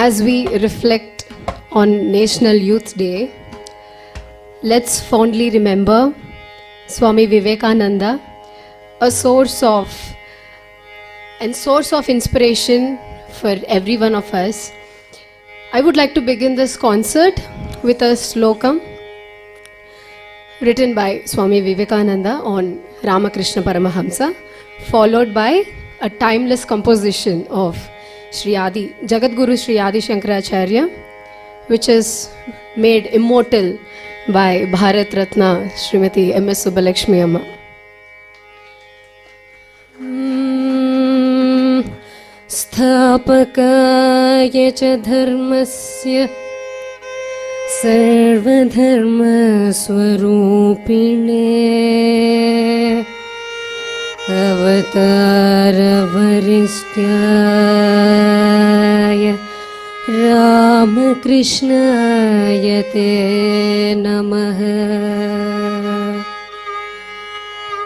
as we reflect on National Youth Day, let's fondly remember Swami Vivekananda, a source of inspiration for every one of us. I would like to begin this concert with a slokam written by Swami Vivekananda on Ramakrishna Paramahamsa, followed by a timeless composition of Jagadguru Sri Adi Shankaracharya, which is made immortal by Bharat Ratna Srimati M.S. Subbalakshmi Amma. Sthapakaya cha dharmasya sarvadharma swarupine avatara varishyaya Ramakrishnaya te namaha.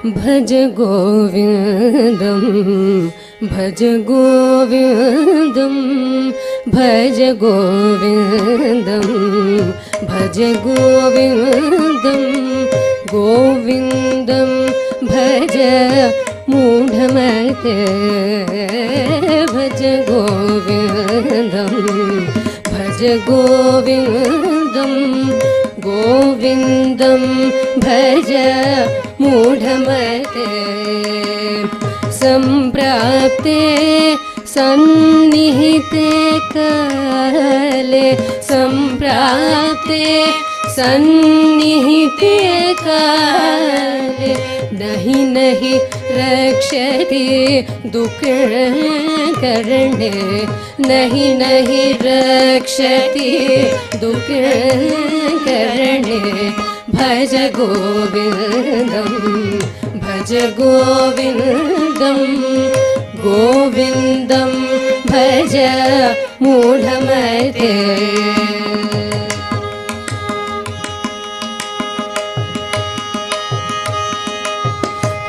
Bhaj Govindam, Bhaj Govindam, Bhaj Govindam, Bhaj Govindam, Govindam Bhaj Mudhamate, Bhaj Govindam, Bhaj Govindam, Govindam Bhaj Mudhamate. Samprapte sannihite kale, samprapte sannihite kale, nahi nahi rakshati dukha karne, nahi nahi rakshati dukha karne. Bhaj Govindam, Bhaj Govindam, Govindam Bhaj Mudhamate.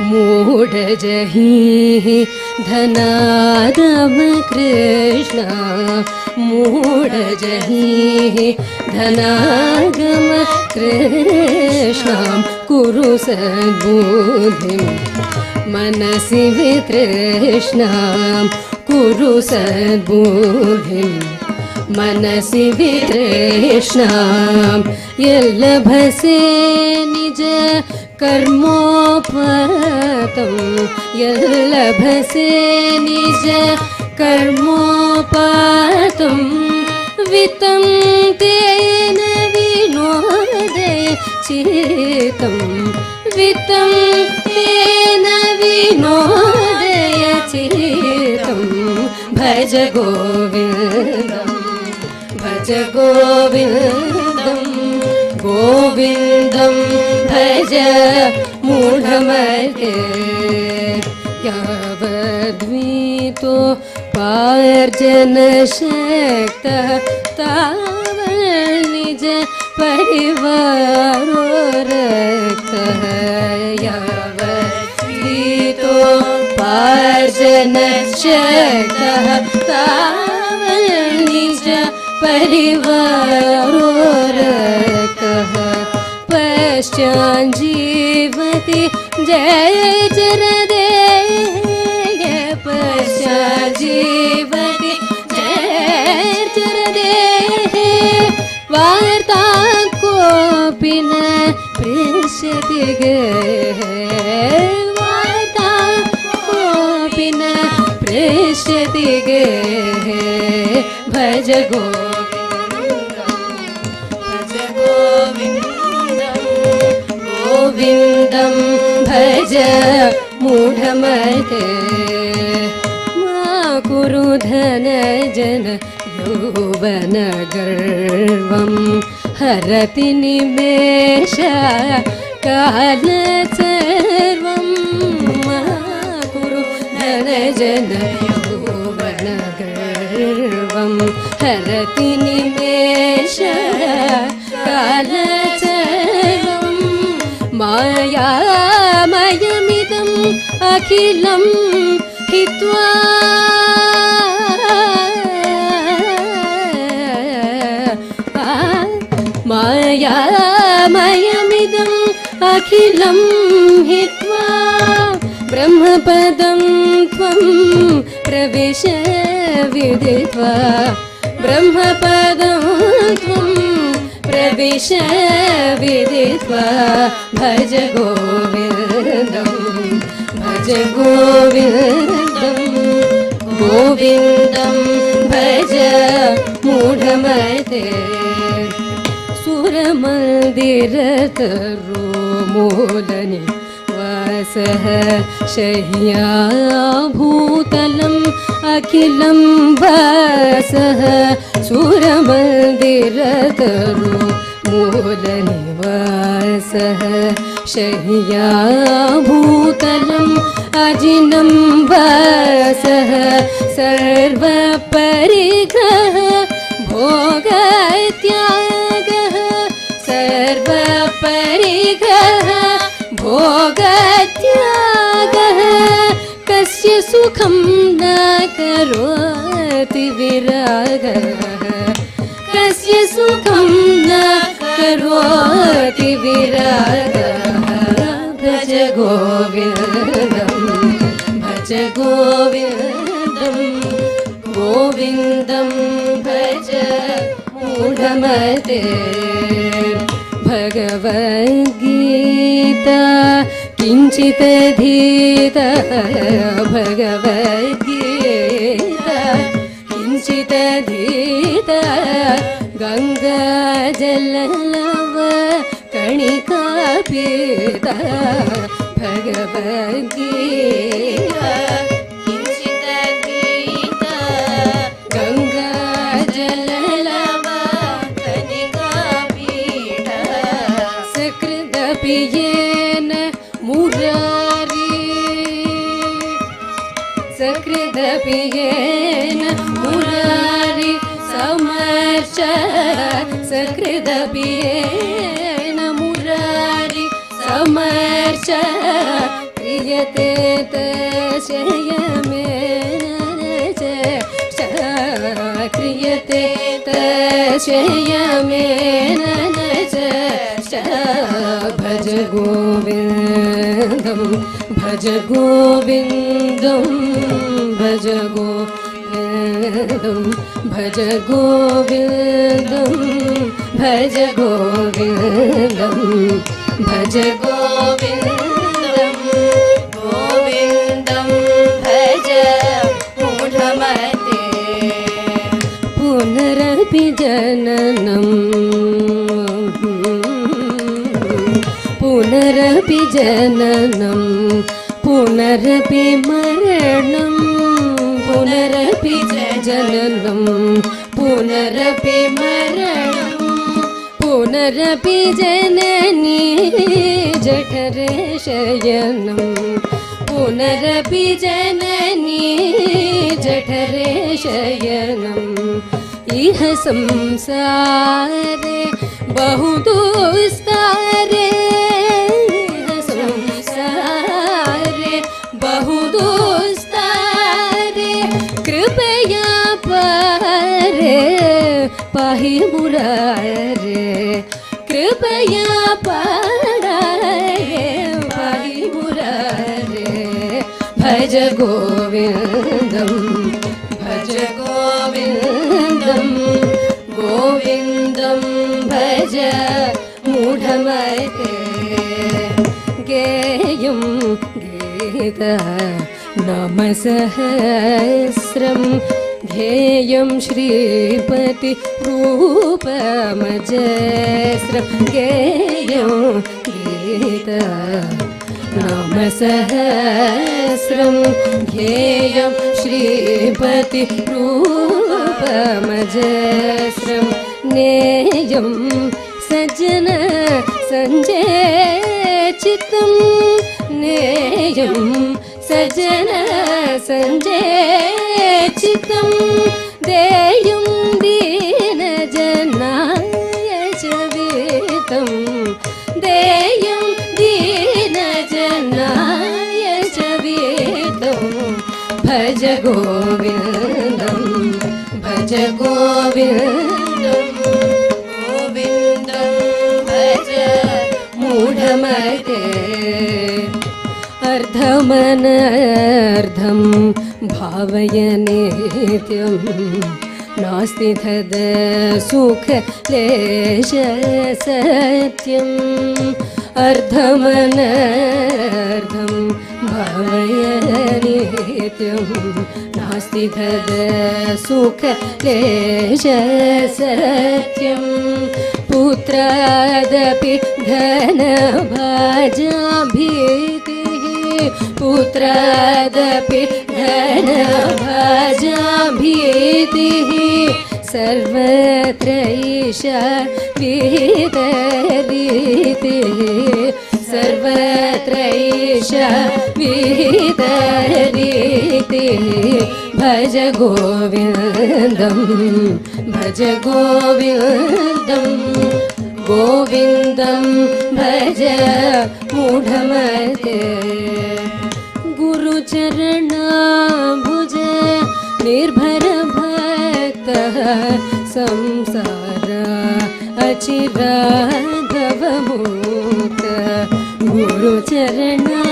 मूढ़ जही धनादम कृष्ण, मूढ़ जही धनागम कृष्ण, कुरु सद्बुद्धिं मनसि वितृष्णां, कुरु सद्बुद्धिं मनसि वितृष्णां. यल्लभसे निज कर्मोपतं, यल्लभसे निज कर्मोपतं, वितं तेन विनोदय चित्तं, वितं तेन विनोदय चित्तं. भज गोविन्दं, भज गोविन्दं, गोविन्दं भज मूढमते. यावद्वीतो पार्जनशक्तः तावन्निज परिवारो रक्तः. यावद्वीतो पार्जनशक्तः तावन्निज परिवारो रक्तः. पश्चाज्जीवति जय चरदेह, पश्चाज्जीवति जय चरदेह. वार्ता कोऽपि न पृच्छति गेः, वार्ता कोऽपि न पृच्छति गेः. भज गोविन्दं, भज गोविन्दं, गोविन्दं भज मूढमते. मा कुरु धनजन यौवन गर्वं, हरति निमेष काल सर्वं. मा कुरु धनजन यौवन गर्वं, हरति निमेष काल सर्वं. मायामयमिदम् अखिलं हित्वा अखिलं हित्वा ब्रह्मपदं त्वं प्रविश विदित्वा ब्रह्मपदं त्वं प्रविश विदित्वा भज गोविन्दं भज गोविन्दं गोविन्दं भज मूढमते सुरमन्दिरतरो मूलनि वासः शय्याभूतलम् अखिलं वासः सुरमन्दिरतरो मूलनिवासः शय्याभूतलम् अजिनं वासः सर्वपरिग्रह भोगत्यागः सर्वपरिग्रह भोगत्यागः कस्य सुखं न करोति विरागः कस्य सुखं न करोति विरागः भज गोविन्दं भज गोविन्दं गोविन्दं भज मूढमते भगवद्गीता किञ्चिदधीता भगवद्गीता किञ्चिदधीता गङ्गाजललव कणिका पीता भगवद्गीता किञ्चिदधीता गङ्गाजललव कणिका पीता सकृदपि येन मुरारी सकृदपि येन मुरारी समर्च सकृदपि येन मुरारी समर्च क्रियते तशयमेन च क्रियते तशयमेन च भज गोविन्दं भज गोविन्दं भज गोविन्दं भज गोविन्दं भज गोविन्दं भज गोविन्दं गोविन्दं भज मूढमते पुनरपि जननं पुनरपि जननं पुनरपि मरणं पुनरपि जननं पुनरपि मरणं पुनरपि जननी जठरे शयनं पुनरपि जननी जठरे शयनम् इह संसारे बहु दुस्तारे इह संसारे बहु दुस्तारे कृपया पारे पाहि मुरारे कृपया पारे पाहि मुरारे भज गोविन्दं भज गोविन्दं गोविन्दं भज मूढमते गेयं गीता नामसहस्रं ध्येयं श्रीपति रूपमजस्रं गेयं गीता नामसहस्रं ध्येयं श्रीपति रूपमजस्रं नेयं सज्जन सञ्चेचितं नेयं सज्जन सञ्चेचितं देयं दीनजनाय च वितं देयं दीनजनाय च वितं भज गोविन्दं भज गोविन्दं गोविन्दं भज मूढ मूढमते अर्धमनर्धं भावय नित्यं नास्ति तद् सुखलेश सत्यम् अर्धमनर्धं भावय नित्यं नास्ति तद् सुखलेश सत्यं पुत्रादपि धनभाजाभीतिः पुत्रादपि धनभाजाभीतिः सर्वत्र ईशा विहितरीतिः सर्वत्र ईशा विहितरीतिः भज गोविन्दं भज गोविन्दं गोविन्दं भज मूढमते गुरुचरणाम्बुज निर्भर भक्तः संसार अचिराघवमुक्त गुरुचरणाम्बुज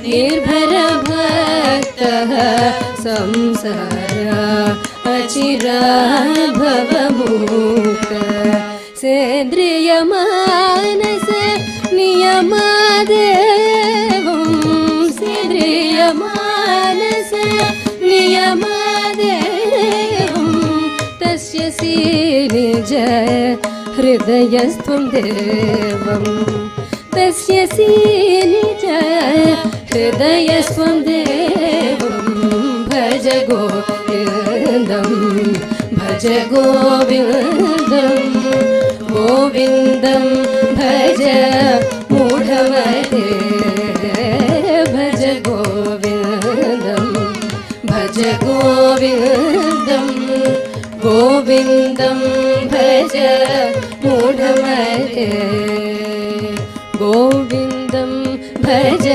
निर्भर भक्तः संसार अचिराघवमुक्त सेन्द्रियमानस नियमादेवं सेन्द्रियमानस नियमादेवं तस्य निज हृदयस्त्वं देवं तस्य निज हृदयस्त्वं देवं भज गोविन्दं भज गोविन्दं गोविन्दं भज मूढमते भज गोविन्दं भज गोविन्दं गोविन्दं भज मूढमते गोविन्दं भज